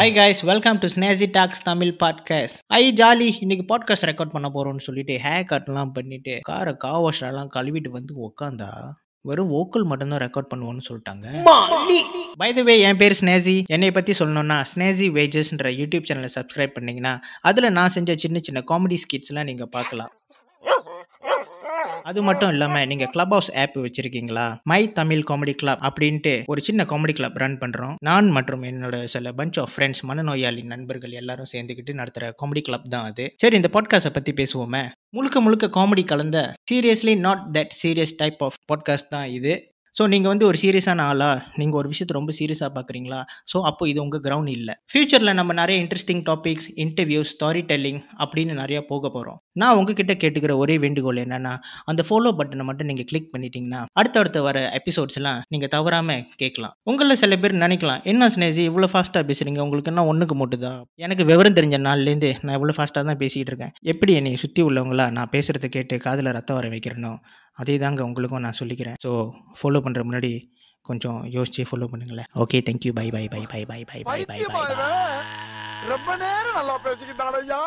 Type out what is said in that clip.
Hi guys, welcome to Snesi talks Tamil podcast. Jolly, இன்னைக்கு podcast record பண்ண போறோம்னு சொல்லிட்டு ஹேர் கட்லாம் பண்ணிட்டு காரை காவாஷ்லாம் கழுவிட்டு வந்து உட்காந்தா வெறும் வோக்கல் மட்டும்தான் ரெக்கார்ட் பண்ணுவோன்னு சொல்லிட்டாங்க. பை தி வே, என் பேர் ஸ்னேசி. என்னை பற்றி சொல்லணும்னா ஸ்னேசி வேஜஸ்ன்ற யூடியூப் சேனலை சப்ஸ்கிரைப் பண்ணிங்கன்னா அதில் நான் செஞ்ச சின்ன சின்ன காமெடி ஸ்கிட்ஸ்லாம் நீங்கள் பார்க்கலாம். அது மட்டும் இல்லாமல் நீங்கள் கிளப் ஹவுஸ் ஆப் வச்சிருக்கீங்களா? மை தமிழ் காமெடி கிளப் அப்படின்ட்டு ஒரு சின்ன காமெடி கிளப் ரன் பண்ணுறோம். நான் மற்றும் என்னோட சில பஞ்ச் ஆஃப் ஃப்ரெண்ட்ஸ், மனநோயாளி நண்பர்கள் எல்லாரும் சேர்ந்துக்கிட்டு நடத்துகிற காமெடி கிளப் தான் அது. சரி, இந்த பாட்காஸ்ட்டை பற்றி பேசுவோமே. முழுக்க முழுக்க காமெடி கலந்த seriously not that serious type of podcast தான் இது. ஸோ நீங்கள் வந்து ஒரு சீரியஸான ஆளா, நீங்கள் ஒரு விஷயத்தை ரொம்ப சீரியஸாக பார்க்குறீங்களா? ஸோ அப்போ இது உங்கள் கிரவுண்ட் இல்லை. ஃபியூச்சரில் நம்ம நிறைய இன்ட்ரெஸ்டிங் டாபிக்ஸ், இன்டர்வியூஸ், ஸ்டாரி டெல்லிங் அப்படின்னு நிறையா போக போகிறோம். நான் உங்ககிட்ட கேட்டுக்கிற ஒரே வேண்டுகோள் என்னன்னா, அந்த ஃபாலோ பட்டனை மட்டும் நீங்கள் கிளிக் பண்ணிட்டீங்கன்னா அடுத்தடுத்த வர எபிசோட்ஸ்லாம் நீங்கள் தவறாமல் கேட்கலாம். உங்களில் சில பேர் நினைக்கலாம், என்ன ஸ்னேசி இவ்வளோ ஃபாஸ்ட்டாக பேசுகிறீங்க, உங்களுக்கு என்ன ஒன்றுக்கு மட்டுதா? எனக்கு விவரம் தெரிஞ்ச நாள்லேருந்து நான் இவ்வளோ ஃபாஸ்ட்டாக தான் பேசிக்கிட்டு இருக்கேன். எப்படி என்னை சுற்றி உள்ளவங்களா நான் பேசுகிறத கேட்டு காதில் ரத்தம் வர வைக்கிறனோ அதே தாங்க உங்களுக்கும் நான் சொல்லிக்கிறேன். ஸோ ஃபாலோ பண்ணுற முன்னாடி கொஞ்சம் யோசிச்சு ஃபாலோ பண்ணுங்களேன். Okay, thank you. Bye bye bye bye bye bye bye bye bye. ரொம்ப நேரம் நல்லா பேசிக்கிட்டாரையா.